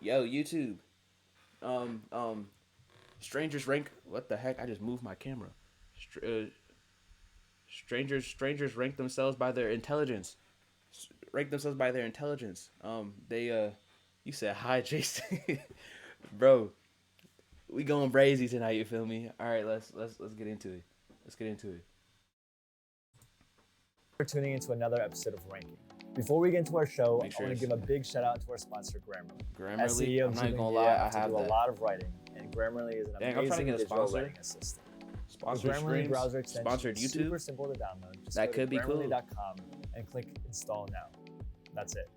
Yo, YouTube. Um, um, strangers rank. What the heck? I just moved my camera. Str- uh, strangers rank themselves by their intelligence. Rank themselves by their intelligence. You said hi, Jason, bro. We going brazy tonight. You feel me? All right, let's get into it. Let's get into it. For tuning into another episode of Ranking. Before we get into our show, Make sure I want to it's- give a big shout out to our sponsor, Grammarly. As Grammarly. CEO I'm of not even Jubilee, gonna lie. I I have to have do a that. lot of writing, and Grammarly is an Dang, I'm trying to amazing get a digital sponsor. writing assistant. The Sponsored Grammarly streams. browser extension Sponsored is YouTube. super simple to download. Just That go could to be cool. Grammarly.com and click Install Now. That's it.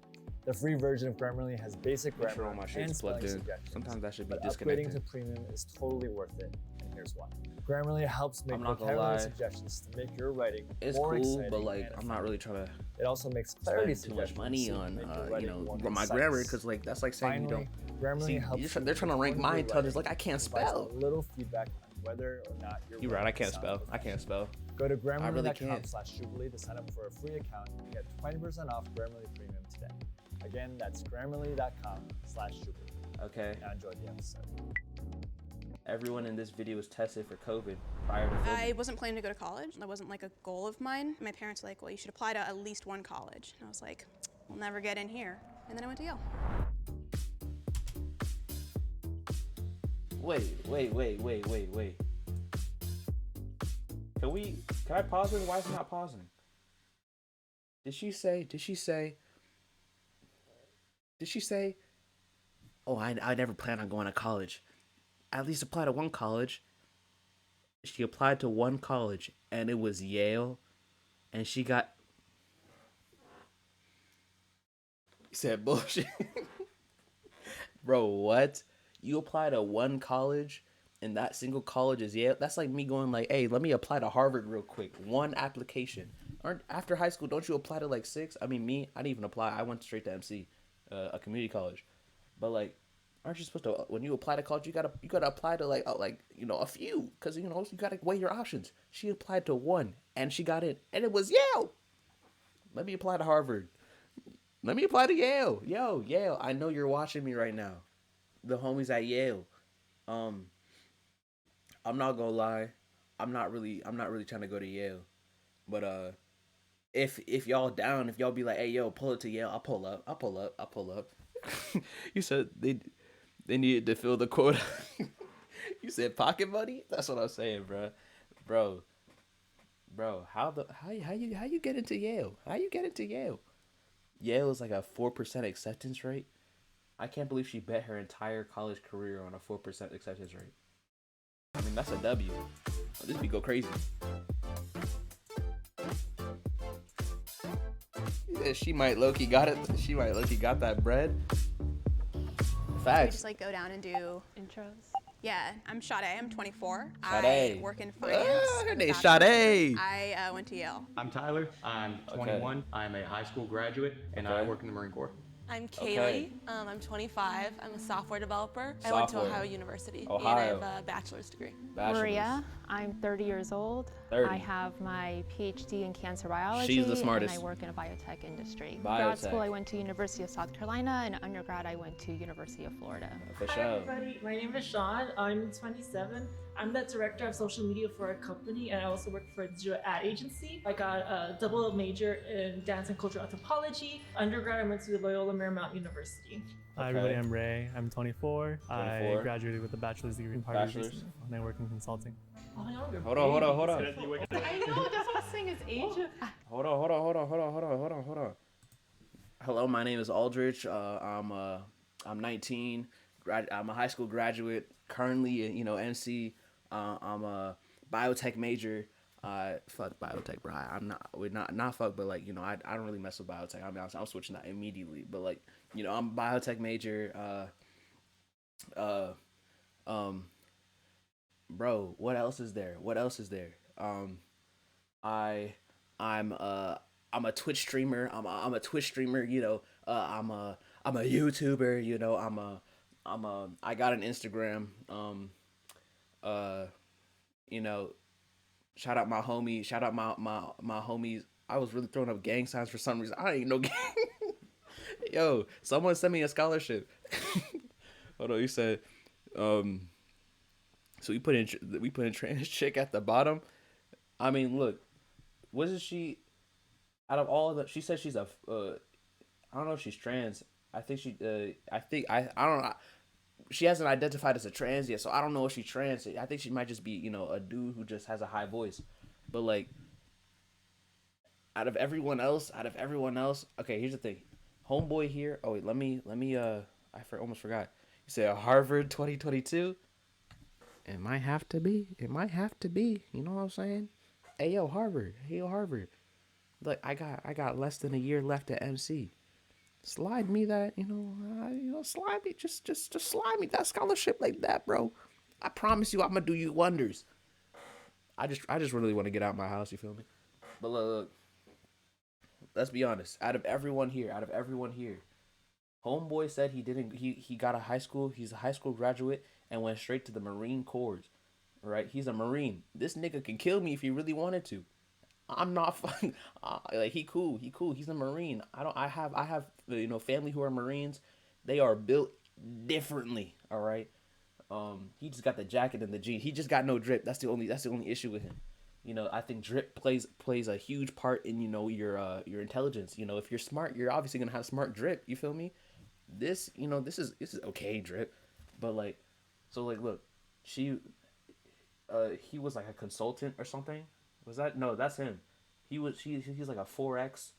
The free version of Grammarly has basic Make sure all grammar my shit's and spelling plugged in. suggestions. Sometimes that should be But upgrading disconnected. to premium is totally worth it, and here's why. Grammarly helps make I'm not gonna vocabulary lie. suggestions to make your writing It's more cool, exciting but like and I'm not really trying to It also makes clarity spend too much suggestions money so you on can make your writing more my concise. grammar because like that's like saying Finally, you Grammarly don't see helps they're trying to rank my intelligence like I can't spell. A little feedback on whether or not you're You're right, I can't spell. I can't spell. Go to really can't. Grammarly.com/Jubilee to sign up for a free account and get 20% off Grammarly Premium today. Again, that's Grammarly.com/Jubilee. Okay. Now enjoy the episode. Everyone in this video was tested for COVID prior to I filming. wasn't planning to go to college. That wasn't like a goal of mine. My parents were like, well, you should apply to at least one college. And I was like, we'll never get in here. And then I went to Yale. Wait. Can I pause this? Why is it not pausing? Did she say, oh, I never plan on going to college. At least apply to one college. She applied to one college, and it was Yale, and she got... He said bullshit. Bro, what? You apply to one college, and that single college is Yale? That's like me going like, hey, let me apply to Harvard real quick. One application. After high school, don't you apply to like 6? I mean, me, I didn't even apply. I went straight to MC, a community college. But like, aren't you supposed to, when you apply to college, you gotta apply to like a few, because you gotta weigh your options. She applied to one, and she got in, and it was Yale. Let me apply to Harvard. Let me apply to Yale. Yo, Yale, I know you're watching me right now. The homies at Yale. I'm not gonna lie. I'm not really trying to go to Yale. But if y'all down, if y'all be like, hey yo, pull it to Yale, I'll pull up. You said they needed to fill the quota. You said pocket money? That's what I'm saying, bro. How you get into Yale? How you get into Yale? Yale is like a 4% acceptance rate. I can't believe she bet her entire college career on a 4% acceptance rate. I mean, that's a W. This be go crazy. Yeah, she might low-key got it. She might low-key got that bread. We Facts. just like go down and do Intros. Yeah, I'm Sade. I'm 24. Sade. I work in finance. Ah, her with a name's bachelor's Sade. degree. I went to Yale. I'm Tyler. I'm 21. I'm a high school graduate, and I Okay. work in the Marine Corps. I'm Okay. Kaylee. I'm 25. I'm a software developer. I went to Software. Ohio University, and I Ohio. have a bachelor's degree. Bachelor's. Maria, I'm 30 years old. 30. I have my PhD in cancer biology. She's the smartest. And I work in a biotech industry. Biotech. Grad school, I went to University of South Carolina, and undergrad, I went to University of Florida. For Hi sure. everybody, my name is Sean. I'm 27. I'm the director of social media for a company, and I also work for a digital ad agency. I got a double major in dance and cultural anthropology. Undergrad, I went to Loyola Marymount University. Hi everybody, I'm Ray. I'm 24. 24. I graduated with a bachelor's degree in Bachelor's. Party and I work in consulting. Oh, y'all are Hold on. babies. I know, that's what I was saying, it's age. Hold on. Hello, my name is Aldrich. I'm 19. I'm a high school graduate. Currently, MC. I'm a biotech major. Fuck biotech, bro. I'm not fuck, but like I don't really mess with biotech. I mean, I'm switching that immediately. But like I'm a biotech major. Bro, what else is there? I'm a Twitch streamer. I'm a Twitch streamer. I'm a YouTuber. I got an Instagram. Shout out my homie. Shout out my homies. I was really throwing up gang signs for some reason. I ain't no gang. Yo, someone send me a scholarship. Hold on. You said, so we put in trans chick at the bottom. I mean, look, wasn't she? Out of all the, she said she's a. I don't know if she's trans. I think she. I don't know. She hasn't identified as a trans yet, so I don't know if she's trans. I think she might just be, a dude who just has a high voice. But like, out of everyone else, okay, here's the thing. Homeboy here. Oh wait, let me. Almost forgot. You said Harvard 2022. It might have to be. You know what I'm saying? Hey yo, Harvard. Look, I got less than a year left at MC. Slide me that, slide me, just slide me that scholarship like that, bro. I promise you, I'm gonna do you wonders. I just really want to get out of my house. You feel me? But look, let's be honest. Out of everyone here, homeboy said he got a high school. He's a high school graduate and went straight to the Marine Corps. Right? He's a Marine. This nigga can kill me if he really wanted to. I'm not fun. Like he cool. He's a Marine. I have family who are Marines. They are built differently. All right. He just got the jacket and the jeans. He just got no drip. That's the only issue with him. I think drip plays a huge part in your intelligence. If you're smart, you're obviously gonna have smart drip. You feel me? This is okay drip, but like, so like look, he was like a consultant or something. Was that? No, that's him. He's like a 4X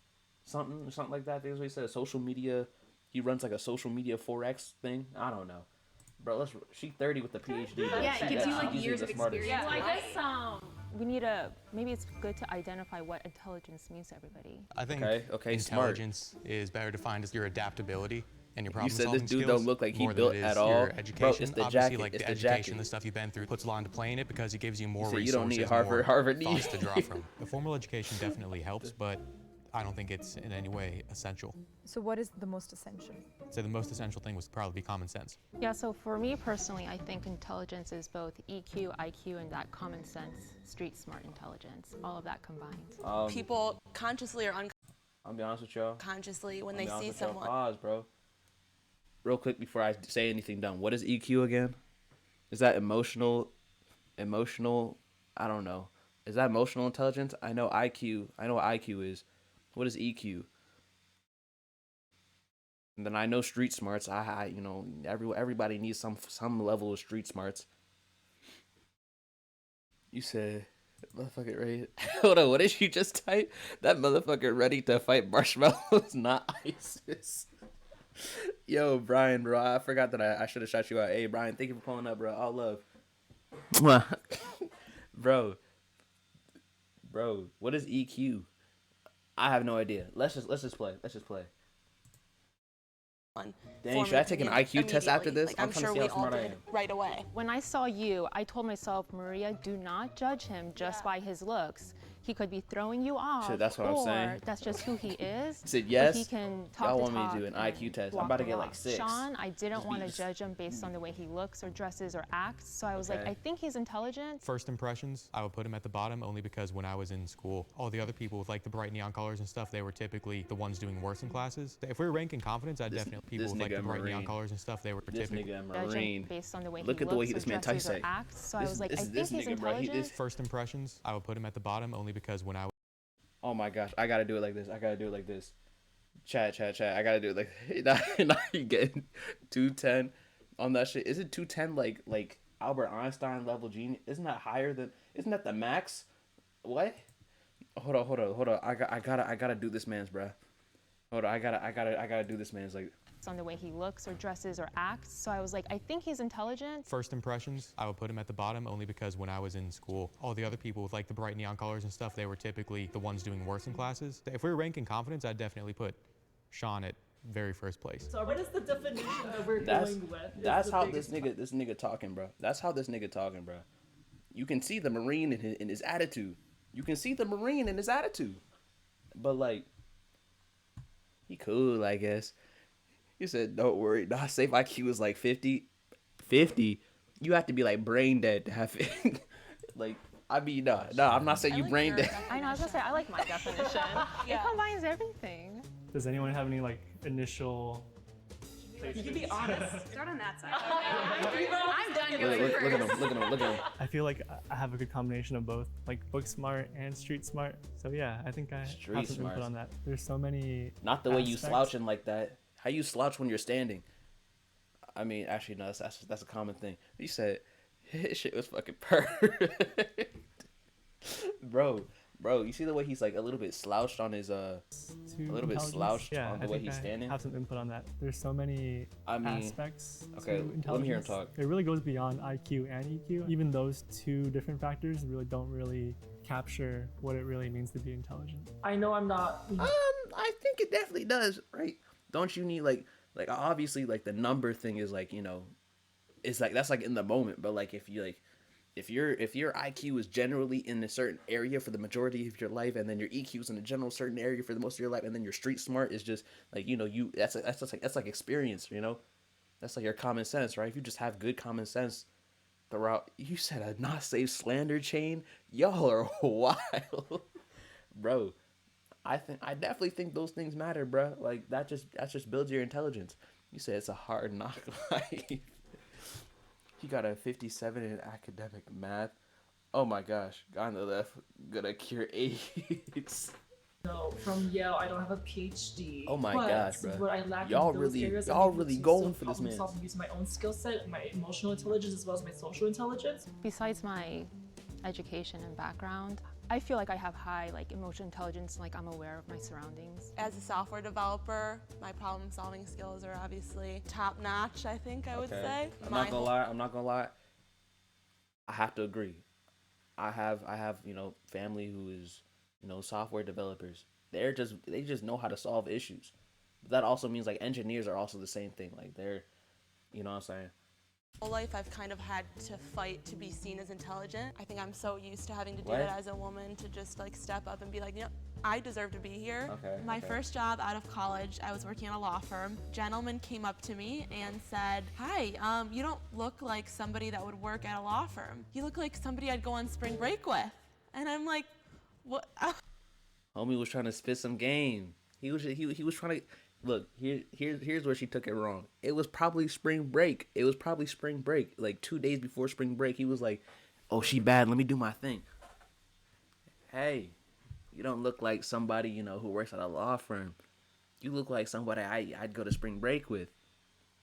something like that. That's what he said. Social media. He runs like a social media 4X thing. I don't know. Bro, she 30 with the PhD. Bro. Yeah, it gives you like years of experience. Yeah, well, I guess we need maybe it's good to identify what intelligence means to everybody. I think okay, intelligence is better defined as your adaptability and your problem solving skills. You said this dude don't look like he built at all. Your education. Bro, it's the Obviously, jacket. like it's the the education, jacket. the stuff you've been through puts a lot into play in it because it gives you more resources. resources, You don't need Harvard. Harvard thoughts needs to draw from. The formal education definitely helps, but I don't think it's in any way essential. So what is the most essential? So the most essential thing would probably be common sense. Yeah, so for me personally, I think intelligence is both EQ, IQ, and that common sense, street smart intelligence, all of that combined. People consciously or I'll be honest with y'all. unconsciously, when they see someone. Pause, bro. Real quick before I say anything dumb. What is EQ again? Is that emotional? I don't know. Is that emotional intelligence? I know IQ. I know what IQ is. What is EQ? And then I know street smarts. Everybody needs some level of street smarts. You said, motherfucker ready. Hold on, what did you just type? That motherfucker ready to fight marshmallows, not ISIS. Yo, Brian, bro, I forgot that I should have shot you out. Hey, Brian, thank you for pulling up, bro. All love. Bro, what is EQ? I have no idea. Let's just play. Dang, should I take an IQ test after this? Like, I'm sure we all did right away. When I saw you, I told myself, Maria, do not judge him just by his looks. He could be throwing you off. Shit, that's what I'm saying. That's just who he is. Said yes. He can talk Y'all the want me talk to do an IQ test? I'm about to get like 6. Sean, I didn't want to judge him based on the way he looks or dresses or acts. So I was like, I think he's intelligent. First impressions, I would put him at the bottom only because when I was in school, all the other people with like the bright neon colors and stuff, they were typically the ones doing worse in classes. If we were ranking confidence, I'd definitely people with like the bright neon colors and stuff, they were typically Marine. Based on the way Look he at the way looks this or man dresses or type acts. So I was like, I think he's intelligent. First impressions, I would put him at the bottom only because when I Oh my gosh, I gotta do it like this. Chat. I gotta do it like now you getting 210 on that shit. Is it 210 like Albert Einstein level genius? Isn't that the max? What? Hold on. I gotta do this man's, bruh. Hold on, I gotta do this man's like. On the way he looks or dresses or acts. So I was like, I think he's intelligent. First impressions, I would put him at the bottom only because when I was in school, all the other people with like the bright neon colors and stuff, they were typically the ones doing worse in classes. If we were ranking confidence, I'd definitely put Sean at very first place. So what is the definition that we're going with? That's how this nigga talking, bro. That's how this nigga talking, bro. You can see the Marine in his attitude. But like, he cool, I guess. He said, don't worry. Nah, safe IQ is like 50. 50? You have to be like brain dead to have it. Like, I mean, no, I'm not saying you brain dead. I know, I was gonna say, I like my definition. It combines everything. Does anyone have any like initial You can be honest. Start on that side. I'm done Look at him. Look at him. Look at him. I feel like I have a good combination of both, like book smart and street smart. So yeah, I think I Street have some smart. input on that. There's so many. Not the way you aspects. slouching like that. How you slouch when you're standing? I mean, actually, no. That's a common thing. You said his shit was fucking perfect, bro. You see the way he's like a little bit slouched on his a little bit slouched on the way he's standing. I have some input on that. There's so many aspects okay, to intelligence. let me hear him talk. It really goes beyond IQ and EQ. Even those two different factors really don't really capture what it really means to be intelligent. I know I'm not. I think it definitely does, right? Don't you need like obviously like the number thing is like, you know, it's like that's like in the moment, but like if your IQ is generally in a certain area for the majority of your life, and then your EQ is in a general certain area for the most of your life, and then your street smart is just like, you know, that's like experience, you know, that's like your common sense, right? If you just have good common sense throughout. You said a not safe slander chain, y'all are wild, bro. I definitely think those things matter, bro. Like that just builds your intelligence. You said it's a hard knock life. He got a 57 in academic math. Oh my gosh. Guy on the left gonna cure AIDS. No, from Yale, I don't have a PhD. Oh my but gosh, bro. What I lack Y'all in those really- areas, y'all I'm able really to going still for this problem man. solve and use my own skill set, my emotional intelligence as well as my social intelligence. Besides my education and background, I feel like I have high emotional intelligence, like I'm aware of my surroundings. As a software developer, my problem solving skills are obviously top notch, I think I would say. I'm not gonna lie. I have to agree. I have, you know, family who is, you know, software developers. They just know how to solve issues. But that also means like engineers are also the same thing. Like they're, you know what I'm saying? Whole life I've kind of had to fight to be seen as intelligent. I think I'm so used to having to do What? it as a woman to just like step up and be like, you know, I deserve to be here. Okay, My okay. first job out of college, I was working at a law firm. Gentleman came up to me and said, "Hi, you don't look like somebody that would work at a law firm. You look like somebody I'd go on spring break with." And I'm like, what? Homie was trying to spit some game. He was trying to look. Here's where she took it wrong. It was probably spring break. Like 2 days before spring break, he was like, "Oh, she bad. Let me do my thing." Hey, you don't look like somebody, you know, who works at a law firm. You look like somebody I'd go to spring break with.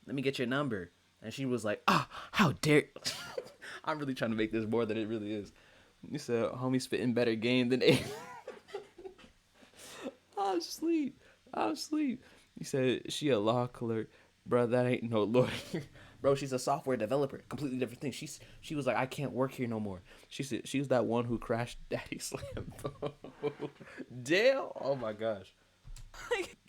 Let me get your number. And she was like, "Ah, how dare!" I'm really trying to make this more than it really is. You said, "Homie spitting better game than A." I'm sleep. He said, "She a law clerk." Bro, that ain't no lawyer. Bro, she's a software developer. Completely different thing. She was like, "I can't work here no more." She said she was that one who crashed Daddy Slam. Damn. Oh my gosh.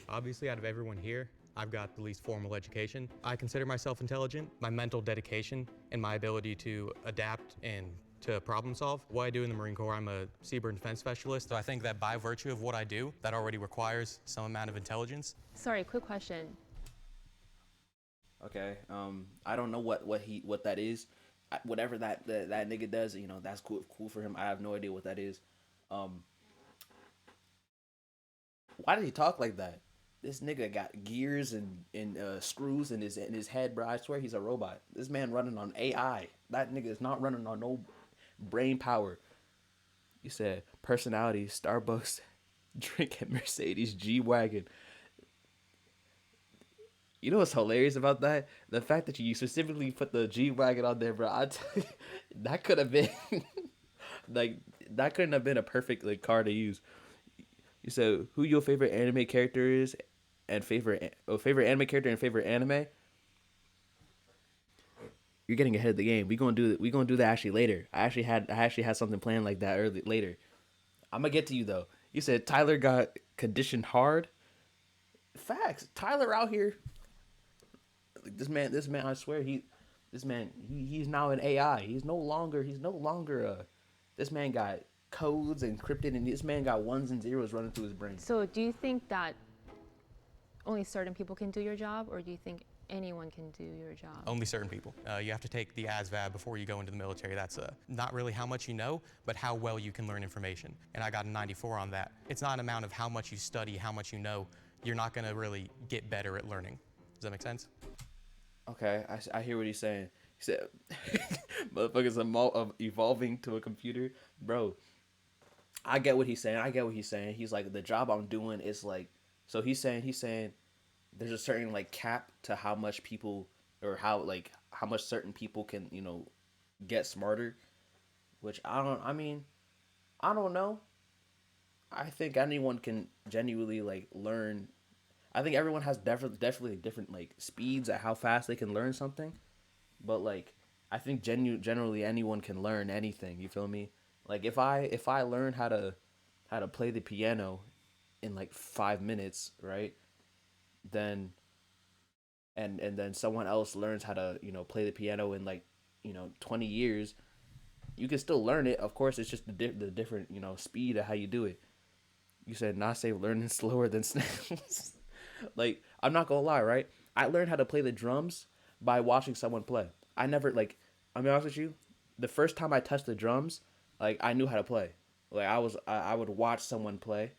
Obviously, out of everyone here, I've got the least formal education. I consider myself intelligent. My mental dedication and my ability to adapt and to problem solve. What I do in the Marine Corps, I'm a seaborne defense specialist. So I think that by virtue of what I do, that already requires some amount of intelligence. Sorry, quick question. Okay. I don't know what that is. Whatever that nigga does, you know, that's cool for him. I have no idea what that is. Why did he talk like that? This nigga got gears and screws in his head, bro. I swear he's a robot. This man running on AI. That nigga is not running on no brain power. You said personality, Starbucks, drinking Mercedes G-Wagon. You know what's hilarious about that? The fact that you specifically put the G-Wagon on there, bro. I tell you, that could have been like that couldn't have been a perfect like car to use. You said who your favorite anime character is, and favorite anime character and favorite anime. You're getting ahead of the game. We gonna do that actually later. I actually had something planned like that later. I'm gonna get to you though. You said Tyler got conditioned hard. Facts. Tyler out here. This man. I swear he's now an AI. He's no longer. This man got codes encrypted, and this man got ones and zeros running through his brain. So do you think that only certain people can do your job, or do you think anyone can do your job? Only certain people. You have to take the ASVAB before you go into the military. That's not really how much you know, but how well you can learn information. And I got a 94 on that. It's not an amount of how much you study, how much you know. You're not gonna really get better at learning. Does that make sense? Okay, I hear what he's saying. He said, "Motherfuckers evolving to a computer, bro." I get what he's saying. He's like, the job I'm doing is like, so he's saying there's a certain like cap to how much people or how much certain people can get smarter, which I don't know. I think anyone can genuinely like learn. I think everyone has definitely different like speeds at how fast they can learn something, but like I think generally anyone can learn anything. You feel me? Like if I learn how to play the piano in like 5 minutes, right? Then and then someone else learns how to play the piano in like 20 years. You can still learn it. Of course, it's just the different speed of how you do it. You said not say learning slower than snails. Like, I'm not gonna lie, right? I learned how to play the drums by watching someone play. I never like. I'm honest with you. The first time I touched the drums, like I knew how to play. Like I would watch someone play.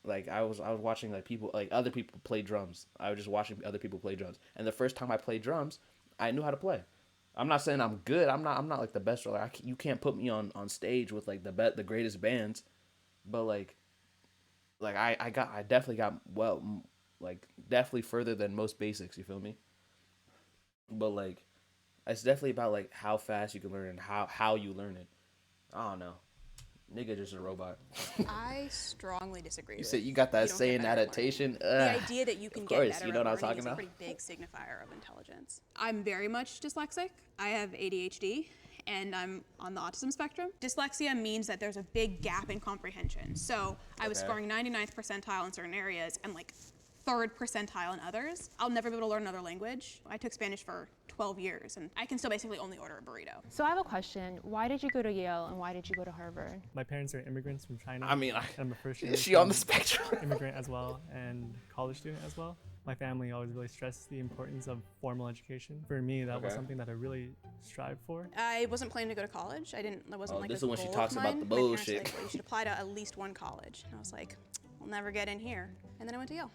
Like I was watching like people like other people play drums. I was just watching other people play drums. And the first time I played drums, I knew how to play. I'm not saying I'm good. I'm not like the best. Like you can't put me on stage with like the greatest bands, but like I definitely got like definitely further than most basics. You feel me? But like it's definitely about like how fast you can learn and how you learn it. I don't know. Nigga just a robot. I strongly disagree. You said you got that don't saying get better at adaptation. the idea that you can of get course, better you know at what I'm learning talking is a about. pretty big signifier of intelligence. I'm very much dyslexic. I have ADHD, and I'm on the autism spectrum. Dyslexia means that there's a big gap in comprehension. So I was scoring 99th percentile in certain areas and like 3rd percentile in others. I'll never be able to learn another language. I took Spanish for 12 years, and I can still basically only order a burrito. So I have a question. Why did you go to Yale and why did you go to Harvard? My parents are immigrants from China. I mean, I'm a first is she on the spectrum? immigrant as well and college student as well. My family always really stressed the importance of formal education. For me, that was something that I really strived for. I wasn't planning to go to college. That wasn't like this a is when she goal talks of about mine. the My parents were bullshit. like, well, you should apply to at least one college. And I was like, I'll never get in here. And then I went to Yale.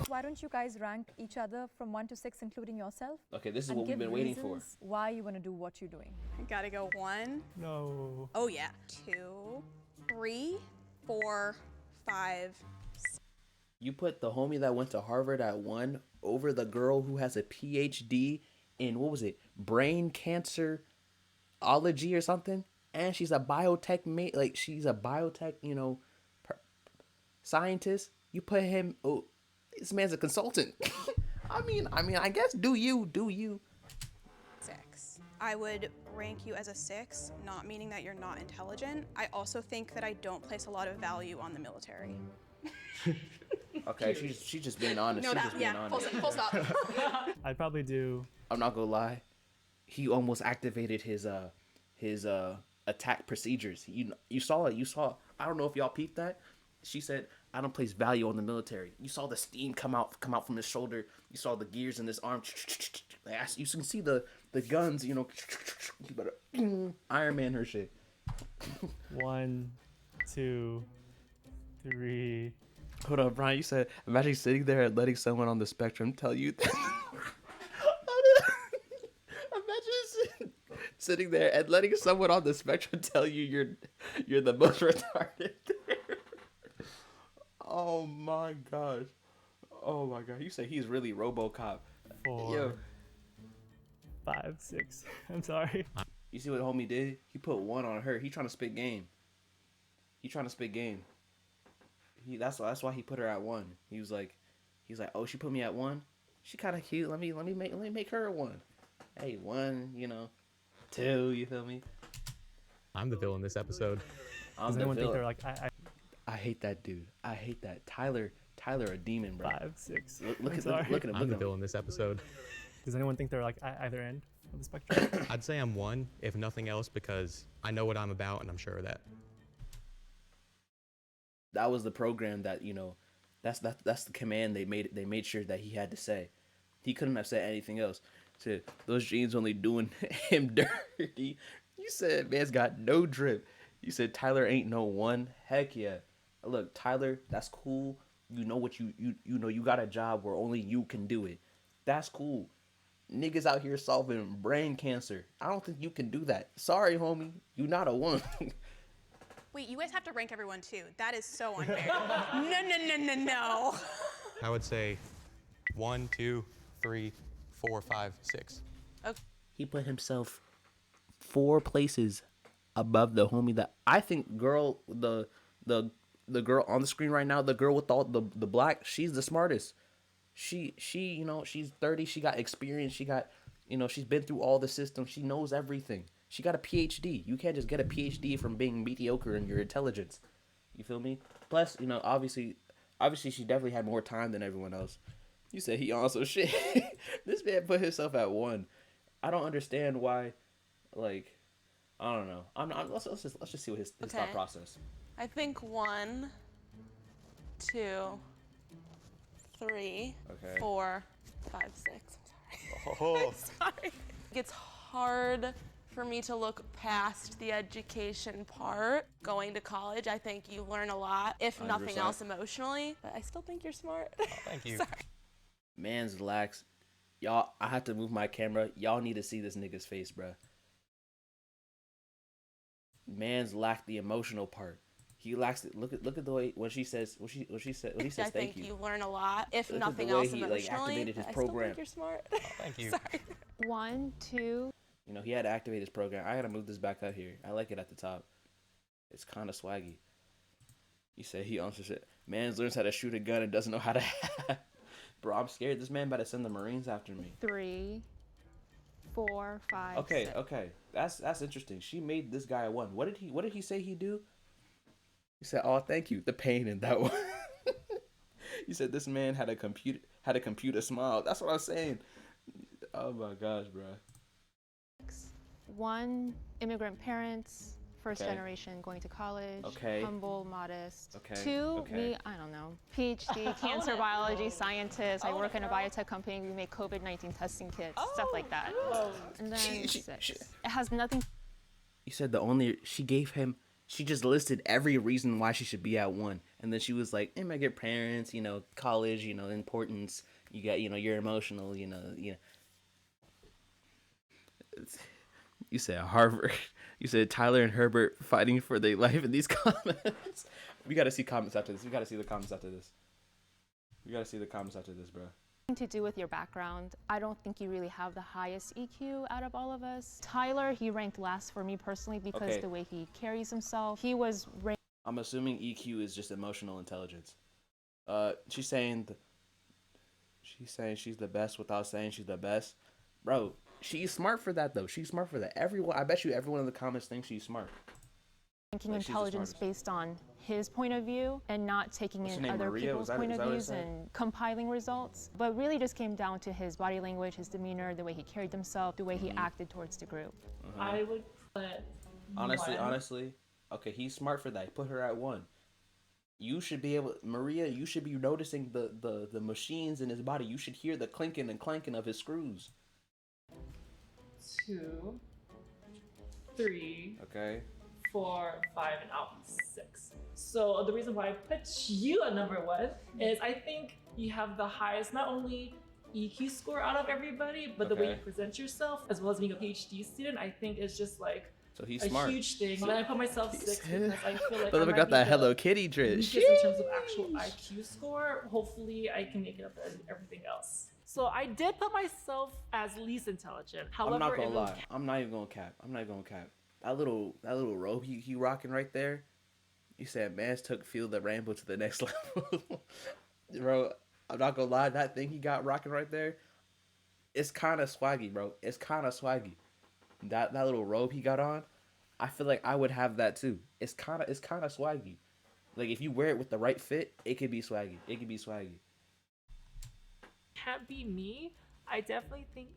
Why don't you guys rank each other from 1 to 6, including yourself? Okay, this is and what we've give been waiting for. reasons why you want to do what you're doing. I gotta go 1. No. Oh yeah. 2, 3, 4, 5. You put the homie that went to Harvard at 1 over the girl who has a PhD in what was it, brain cancer ology or something, and she's a biotech mate. Like she's a biotech, scientist. You put him. Oh, this man's a consultant. I mean, I guess do you? 6. I would rank you as a 6, not meaning that you're not intelligent. I also think that I don't place a lot of value on the military. Okay, she's just being honest. She's just being honest. Full stop. I'd probably do. I'm not gonna lie. He almost activated his attack procedures. You saw it. I don't know if y'all peeped that. She said, "I don't place value on the military." You saw the steam come out from his shoulder. You saw the gears in his arm. You can see the guns. You better Iron Man her shit. 1, 2, 3. Hold on, Brian. You said, imagine sitting there and letting someone on the spectrum tell you that. Imagine sitting there and letting someone on the spectrum tell you you're the most retarded. Oh my gosh. You say he's really RoboCop. 4, Yo. 5, 6. I'm sorry. You see what homie did? He put 1 on her. He trying to spit game. That's why he put her at 1. He's like, oh, she put me at 1. She kind of cute. Let me make her a 1. Hey, 1, 2. You feel me? I'm the villain this episode. Does anyone think they're like I hate that dude. I hate that Tyler a demon, bro. 5, 6? Look at him. I'm the villain this episode. Does anyone think they're like either end of the spectrum? I'd say I'm 1, if nothing else, because I know what I'm about and I'm sure of that. That was the program that that's the command they made sure that he had to say. He couldn't have said anything else. Said those jeans only doing him dirty. You said man's got no drip. You said Tyler ain't no 1. Heck yeah. Look, Tyler, that's cool. You know what you know you got a job where only you can do it. That's cool. Niggas out here solving brain cancer. I don't think you can do that. Sorry, homie. You not a 1. Wait, you guys have to rank everyone too. That is so unfair. No. I would say 1, 2, 3, 4, 5, 6. Okay. He put himself 4 places above the homie that I think girl the girl on the screen right now, the girl with all the black, she's the smartest. She you know, she's 30, she got experience, she got, you know, she's been through all the systems, she knows everything. She got a PhD. You can't just get a PhD from being mediocre in your intelligence. You feel me? Plus, you know, obviously she definitely had more time than everyone else. You said he also shit. This man put himself at 1. I don't understand why. Like, I don't know. Let's just see what his thought process. I think 1, 2, 3, 4, 5, 6. I'm sorry. Oh. I'm sorry. It's hard for me to look past the education part. Going to college, I think you learn a lot, if nothing 100%. else emotionally. But I still think you're smart. Oh, thank you. Sorry. Man's lax. Y'all, I have to move my camera. Y'all need to see this nigga's face, bruh. Man's lacked the emotional part. He lacks it. Look at the way when he says I thank think you learn a lot, if Look at nothing the way else he, emotionally. activated his I still program. think you're smart. Oh, thank you. Sorry. 1, 2. You know, he had to activate his program. I gotta move this back up here. I like it at the top. It's kind of swaggy. You say he answers it. Man learns how to shoot a gun and doesn't know how to. Bro, I'm scared. This man about to send the Marines after me. 3, 4, 5. Okay, 6. okay. That's interesting. She made this guy a 1. What did he say he'd do? He said, "Oh, thank you." The pain in that one. He said this man had a computer smile. That's what I'm saying. Oh my gosh, bro. 1, immigrant parents, first Okay. generation going to college, Okay. humble, modest. Okay, 2, okay. me, I don't know, PhD, cancer biology scientist. I work in a biotech company. We make COVID-19 testing kits, stuff like that. And then 6. It has nothing. You said she just listed every reason why she should be at 1. And then she was like, immigrant parents, you know, college, you know, importance. You got, you know, you're emotional, you know. You said Harvard. You said Tyler and Herbert fighting for their life in these comments. We got to see comments after this. We got to see the comments after this. Bro. To do with your background. I don't think you really have the highest EQ out of all of us. Tyler, he ranked last for me personally because the way he carries himself. He was ranked. I'm assuming EQ is just emotional intelligence. She's saying she's the best without saying she's the best. Bro, she's smart for that though. She's smart for that. I bet you everyone in the comments thinks she's smart. Ranking Like, she's the intelligence smartest. based on his point of view and not taking What's her in name, other Maria? people's Is point that of what it views said? and compiling results. But really just came down to his body language, his demeanor, the way he carried himself, the way he acted towards the group. I would put Honestly, okay, he's smart for that. Put her at 1. You should be Maria, you should be noticing the machines in his body. You should hear the clinking and clanking of his screws. 2, 3, Okay. 4, 5, and out 6. So the reason why I put you at number 1 is I think you have the highest not only EQ score out of everybody, but the way you Okay. present yourself, as well as being a PhD student, I think is just like So he's a smart. huge thing. Then I put myself 6 because I feel like But I we might got be that the Hello Kitty dress. weakest in terms of actual IQ score. Hopefully, I can make it up in everything else. So I did put myself as least intelligent. However, I'm not gonna it will lie. I'm not even gonna cap. That little robe he rocking right there. You said man's took Feel the Rainbow to the next level. Bro, I'm not gonna lie. That thing he got rocking right there, it's kind of swaggy, bro. It's kind of swaggy. That little robe he got on, I feel like I would have that too. It's kind of swaggy. Like if you wear it with the right fit, it could be swaggy. Can't be me. I definitely think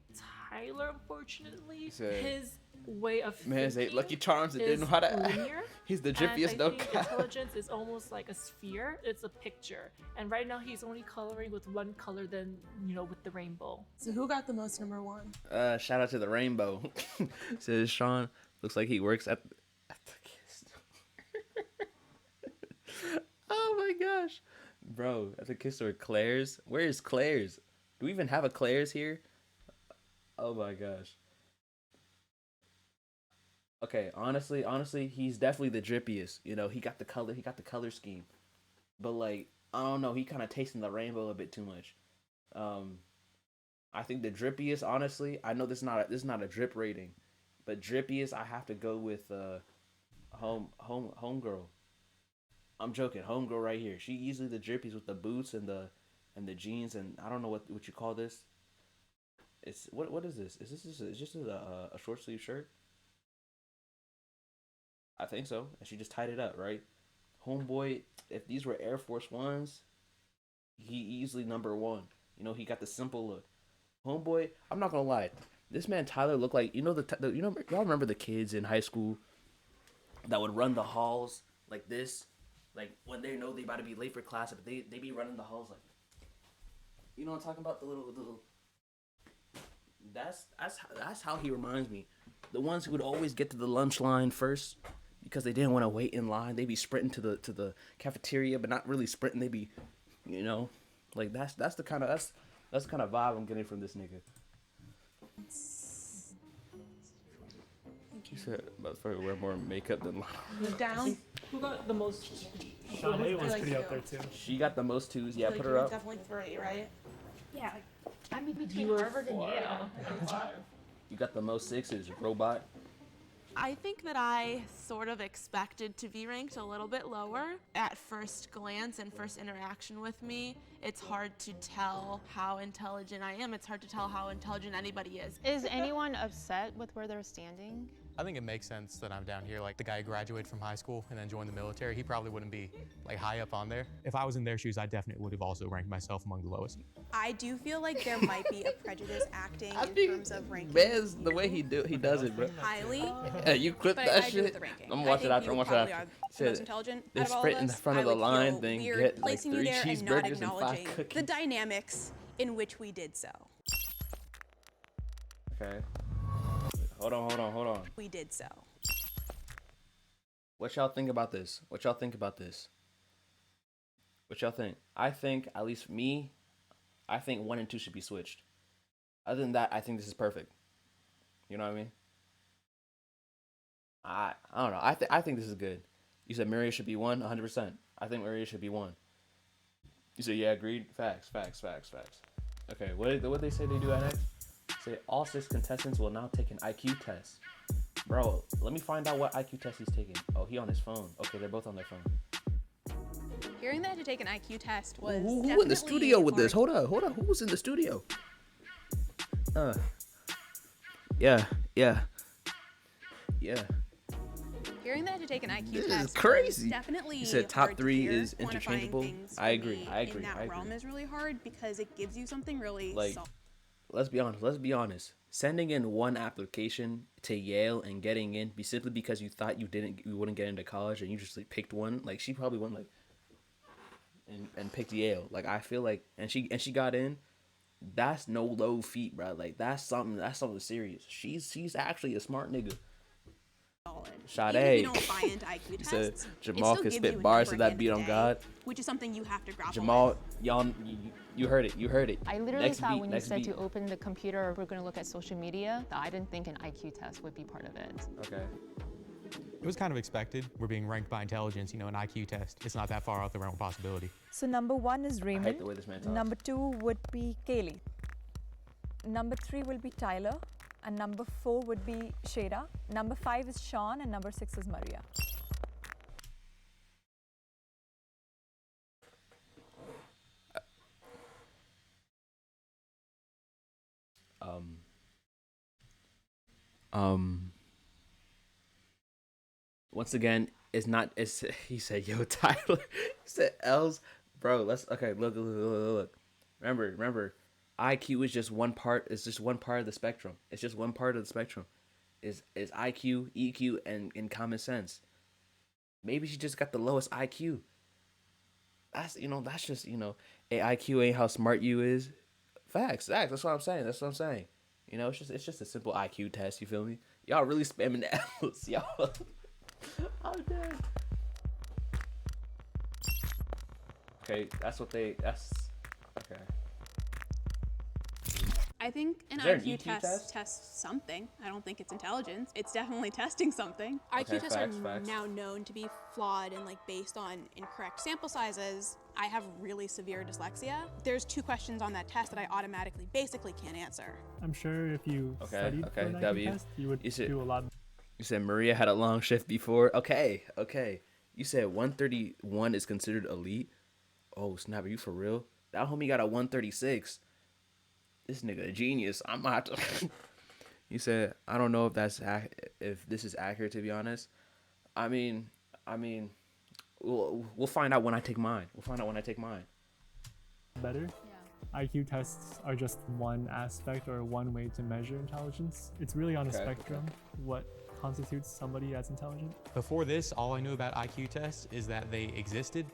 Tyler, unfortunately, Said, his way of man's thinking ate Lucky Charms and didn't is know how to linear. He's the And jiffiest I no think cap. intelligence is almost like a sphere. It's a picture. And right now he's only coloring with one color than, with the rainbow. So who got the most number 1? Shout out to the rainbow. Says Sean looks like he works at the kiss. Oh my gosh. Bro, at the kiss store, Claire's. Where is Claire's? Do we even have a Claire's here? Oh my gosh. Okay, honestly, he's definitely the drippiest. You know, he got the color scheme. But like, I don't know, he kind of tasting the rainbow a bit too much. I think the drippiest, honestly, I know this is not a drip rating, but drippiest, I have to go with homegirl. I'm joking, homegirl right here. She easily the drippiest with the boots and the jeans, and I don't know what you call this. It's what is this? Is this a short sleeve shirt? I think so. And she just tied it up, right? Homeboy, if these were Air Force Ones, he easily number one. You know, he got the simple look. Homeboy, I'm not gonna lie, this man Tyler looked like y'all remember the kids in high school that would run the halls like this, like when they know they about to be late for class, but they be running the halls like, you know what I'm talking about, the little. That's how he reminds me. The ones who would always get to the lunch line first because they didn't want to wait in line. They be sprinting to the cafeteria, but not really sprinting. They be, you know, like that's the kind of vibe I'm getting from this nigga. You said motherfucker wear more makeup than Down. Who got the most? Sean A was pretty up there too. She got the most twos. Yeah, Like, put you her were up. Definitely 3, right? Yeah, I'm between Harvard and Yale. You got the most sixes, robot. I think that I sort of expected to be ranked a little bit lower. At first glance and first interaction with me, it's hard to tell how intelligent I am. It's hard to tell how intelligent anybody is. Is anyone upset with where they're standing? I think it makes sense that I'm down here. Like the guy who graduated from high school and then joined the military, he probably wouldn't be like high up on there. If I was in their shoes, I definitely would have also ranked myself among the lowest. I do feel like there might be a prejudice acting in terms of ranking. Man's the way he does it, bro. Highly. Yeah, you clip But that I agree shit. with the ranking. I'm watching after. I'm watching probably after. are the most intelligent They out of all sprint of in the us. front of I the would line, feel then weird get like placing you 3 there and not cheeseburgers and 5 acknowledging cookies. the dynamics in which we did so. Okay. Hold on. We did so. What y'all think about this? What y'all think? I think, at least me, I think 1 and 2 should be switched. Other than that, I think this is perfect. You know what I mean? I don't know. I think this is good. You said Maria should be 1, 100%. I think Maria should be 1. You said, yeah, agreed? Facts. Okay, what they say they do at X? Say all 6 contestants will now take an IQ test. Bro, let me find out what IQ test he's taking. Oh, he on his phone. Okay, they're both on their phone. Hearing that to take an IQ test was Who in the studio with this? Hold on. Who was in the studio? Yeah. Hearing that to take an IQ This test is crazy. was definitely You said top hard to 3 hear. is Quantifying interchangeable. things I for agree. me in that realm is really hard because it gives you something really Like, let's be honest. Sending in one application to Yale and getting in simply because you thought you wouldn't get into college and you just like picked one. Like she probably went like and picked Yale. Like I feel like and she got in. That's no low feat, bro. Like that's something serious. She's actually a smart nigga. Sade. Even if you don't buy into IQ tests, Said it Jamal still can gives spit you a bars number to at that the beat end on of the God. day, which is something you have to grapple Jamal, with. y'all, you heard it. I literally Next thought beat, when you next said beat. to open the computer, we're going to look at social media, that I didn't think an IQ test would be part of it. Okay. It was kind of expected. We're being ranked by intelligence, an IQ test. It's not that far out the realm of possibility. So number 1 is Raymond. hate the way this man talks. Number 2 would be Kaylee. Number 3 will be Tyler. And number 4 would be Shada. Number 5 is Sean. And number 6 is Maria. Once again, he said, yo, Tyler. He said L's. Bro, look. Remember, IQ is just one part, it's just one part of the spectrum. It's just one part of the spectrum. Is IQ, EQ, and common sense. Maybe she just got the lowest IQ. That's just, IQ ain't how smart you is. Facts. That's what I'm saying. It's just a simple IQ test, you feel me? Y'all really spamming the L's, y'all. I'm dead. Okay, that's what they. That's okay. I think an Is there an IQ EQ test test? tests something. I don't think it's intelligence. It's definitely testing something. Okay, IQ tests facts, are facts. now known to be flawed and like based on incorrect sample sizes. I have really severe dyslexia. There's 2 questions on that test that I automatically basically can't answer. I'm sure if you studied for an IQ W. test, you would do a lot. You said Maria had a long shift before. Okay. You said 131 is considered elite. Oh snap, are you for real? That homie got a 136. This nigga a genius. I'm gonna have to. You said I don't know if if this is accurate, to be honest. I mean, we'll find out when I take mine. Better. Yeah. IQ tests are just one aspect or one way to measure intelligence. It's really on a spectrum. What constitutes somebody as intelligent? Before this, all I knew about IQ tests is that they existed,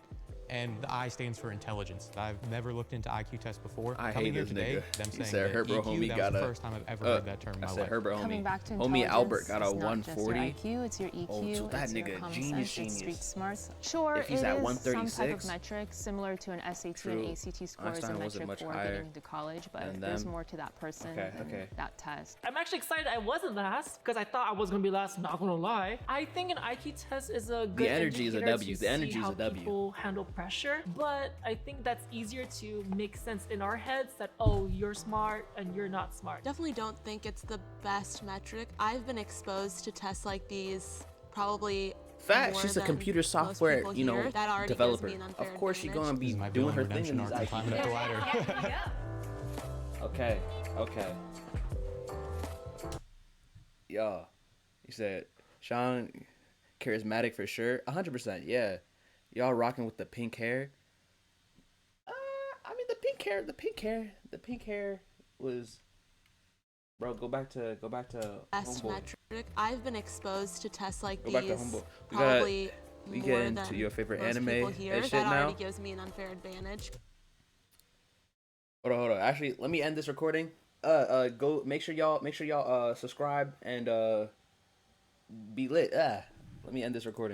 and the I stands for intelligence. I've never looked into IQ tests before. I Coming hate here this today, nigga. them He saying said that Herbert EQ, homie that got was the a. first time I've ever heard that term in my I said life. Herbert Coming homie. back to Homie intelligence, Albert got a it's not just your 140. IQ, it's your EQ, Oh, so that it's your nigga common genius, sense, it's street genius. smarts. Sure, If he's it at is some 136, type of metric similar to an SAT True. and ACT score is a Einstein wasn't metric much for higher getting into college, but than there's them. more to that person than that test. I'm actually excited I wasn't last because I thought I was gonna be last. Not gonna lie. I think an IQ test is a good energy is a indicator W. to The energy see is how a W. people handle pressure, but I think that's easier to make sense in our heads that oh you're smart and you're not smart. Definitely don't think it's the best metric. I've been exposed to tests like these probably Fact, more she's a than computer most software, people you know, here. That already gives developer. me an unfair Of course, she advantage. gonna be This is my doing villain her thing in redemption these arc, climbing up the IQ. ladder. Okay. Yo, you said Sean, charismatic for sure. 100%. Yeah, y'all rocking with the pink hair. I mean the pink hair was. Bro, go back to Best Homeboy. metric. I've been exposed to tests like Go back to these Homeboy. probably We more get into than your favorite most anime people here. and shit That now. already gives me an unfair advantage. Hold on. Actually, let me end this recording. Go make sure y'all subscribe and be lit. Let me end this recording.